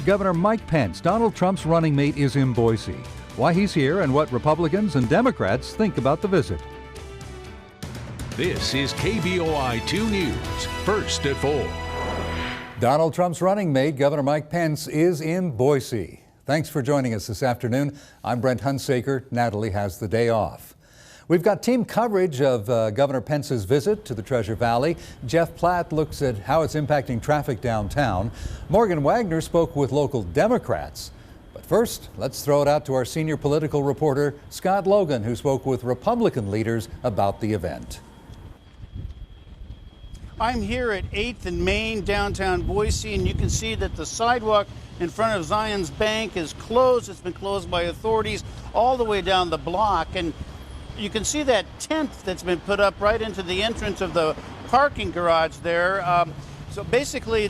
Governor Mike Pence, Donald Trump's running mate, is in Boise. Why he's here and what Republicans and Democrats think about the visit. This is KBOI 2 News, first at 4. Donald Trump's running mate, Governor Mike Pence, is in Boise. Thanks for joining us this afternoon. I'm Brent Hunsaker. Natalie has the day off. We've got team coverage of Governor Pence's visit to the Treasure Valley. Jeff Platt looks at how it's impacting traffic downtown. Morgan Wagner spoke with local Democrats. But first, let's throw it out to our senior political reporter, Scott Logan, who spoke with Republican leaders about the event. I'm here at 8th and Main, downtown Boise, and you can see that the sidewalk in front of Zion's Bank is closed. It's been closed by authorities all the way down the block. And you can see that tent that's been put up right into the entrance of the parking garage there. So basically,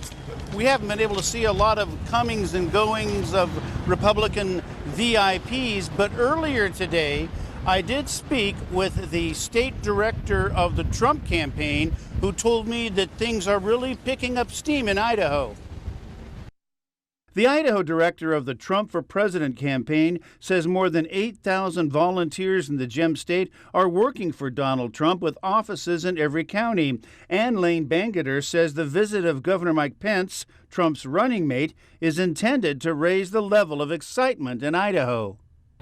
we haven't been able to see a lot of comings and goings of Republican VIPs, but earlier today, I did speak with the state director of the Trump campaign, who told me that things are really picking up steam in Idaho. The Idaho director of the Trump for President campaign says more than 8,000 volunteers in the Gem State are working for Donald Trump with offices in every county. And Lane Bangeter says the visit of Governor Mike Pence, Trump's running mate, is intended to raise the level of excitement in Idaho.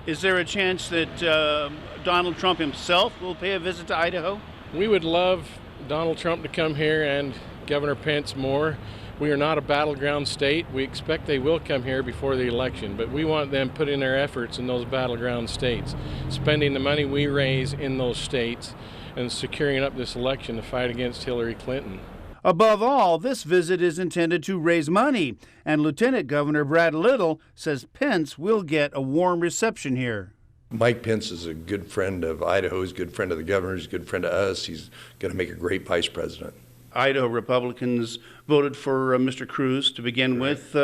Is there a chance that Donald Trump himself will pay a visit to Idaho? We would love Donald Trump to come here and Governor Pence more. We are not a battleground state. We expect they will come here before the election, but we want them putting their efforts in those battleground states, spending the money we raise in those states and securing up this election to fight against Hillary Clinton. Above all, this visit is intended to raise money, and Lieutenant Governor Brad Little says Pence will get a warm reception here. Mike Pence is a good friend of Idaho. He's a good friend of the governor. He's a good friend of us. He's going to make a great vice president. Idaho Republicans voted for Mr. Cruz to begin with.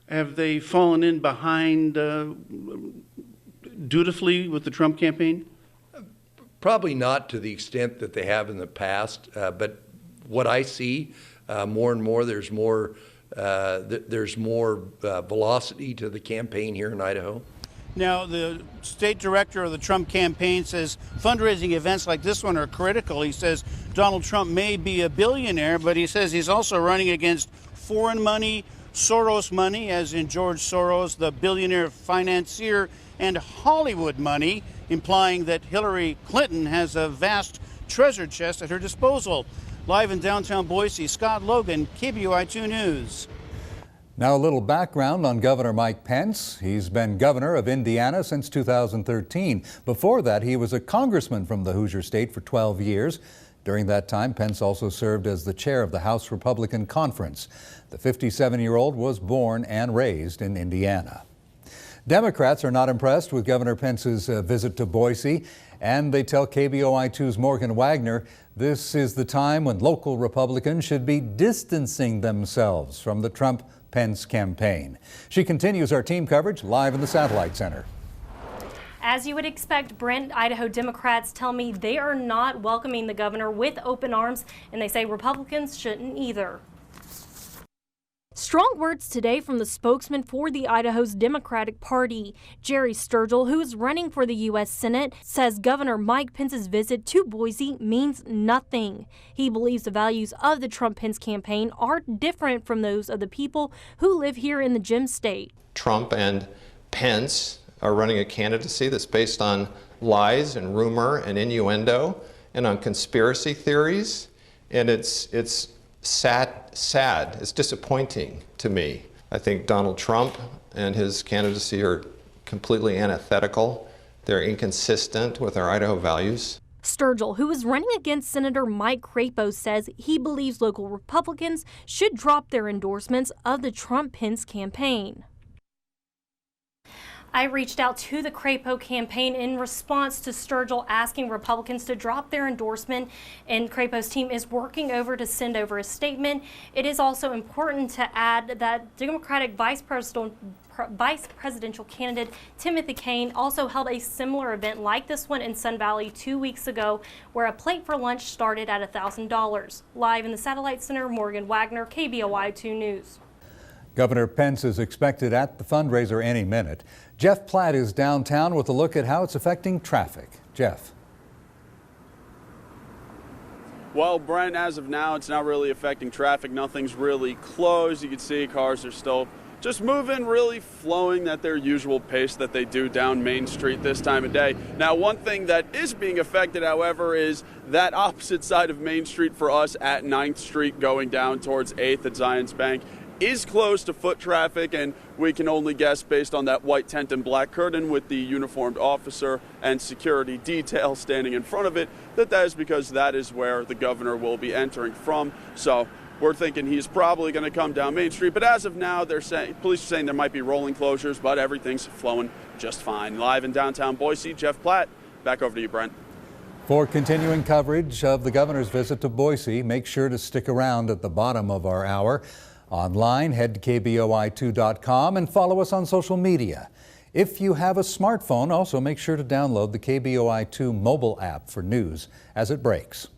Have they fallen in behind dutifully with the Trump campaign? Probably not to the extent that they have in the past, but what I see more and more, there's more velocity to the campaign here in Idaho. Now, the state director of the Trump campaign says fundraising events like this one are critical. He says Donald Trump may be a billionaire, but he says he's also running against foreign money, Soros money, as in George Soros, the billionaire financier, and Hollywood money, implying that Hillary Clinton has a vast treasure chest at her disposal. Live in downtown Boise, Scott Logan, KBOI 2 News. Now a little background on Governor Mike Pence. He's been governor of Indiana since 2013. Before that, he was a congressman from the Hoosier State for 12 years. During that time, Pence also served as the chair of the House Republican Conference. The 57-year-old was born and raised in Indiana. Democrats are not impressed with Governor Pence's visit to Boise, and they tell KBOI2's Morgan Wagner this is the time when local Republicans should be distancing themselves from the Trump-Pence campaign. She continues our team coverage live in the Satellite Center. As you would expect, Brent, Idaho Democrats tell me they are not welcoming the governor with open arms, and they say Republicans shouldn't either. Strong words today from the spokesman for the Idaho's Democratic Party. Jerry Sturgill, who is running for the U.S. Senate, says Governor Mike Pence's visit to Boise means nothing. He believes the values of the Trump-Pence campaign are different from those of the people who live here in the Gem State. Trump and Pence are running a candidacy that's based on lies and rumor and innuendo and on conspiracy theories, and it's sad. It's disappointing to me. I think Donald Trump and his candidacy are completely antithetical. They're inconsistent with our Idaho values. Sturgill, who is running against Senator Mike Crapo, says he believes local Republicans should drop their endorsements of the Trump-Pence campaign. I reached out to the Crapo campaign in response to Sturgill asking Republicans to drop their endorsement, and Crapo's team is working over to send over a statement. It is also important to add that Democratic Vice Presidential candidate Timothy Kaine also held a similar event like this one in Sun Valley 2 weeks ago, where a plate for lunch started at $1,000. Live in the Satellite Center, Morgan Wagner, KBOI 2 News. Governor Pence is expected at the fundraiser any minute. Jeff Platt is downtown with a look at how it's affecting traffic. Jeff. Well, Brent, as of now, it's not really affecting traffic. Nothing's really closed. You can see cars are still just moving, really flowing at their usual pace that they do down Main Street this time of day. Now, one thing that is being affected, however, is that opposite side of Main Street for us at 9th Street going down towards 8th at Zions Bank is closed to foot traffic, and we can only guess based on that white tent and black curtain with the uniformed officer and security detail standing in front of it, that is because that is where the governor will be entering from. So we're thinking he's probably going to come down Main Street, but as of now, police are saying there might be rolling closures, but everything's flowing just fine. Live in downtown Boise, Jeff Platt, back over to you, Brent. For continuing coverage of the governor's visit to Boise, make sure to stick around at the bottom of our hour. Online, head to KBOI2.com and follow us on social media. If you have a smartphone, also make sure to download the KBOI2 mobile app for news as it breaks.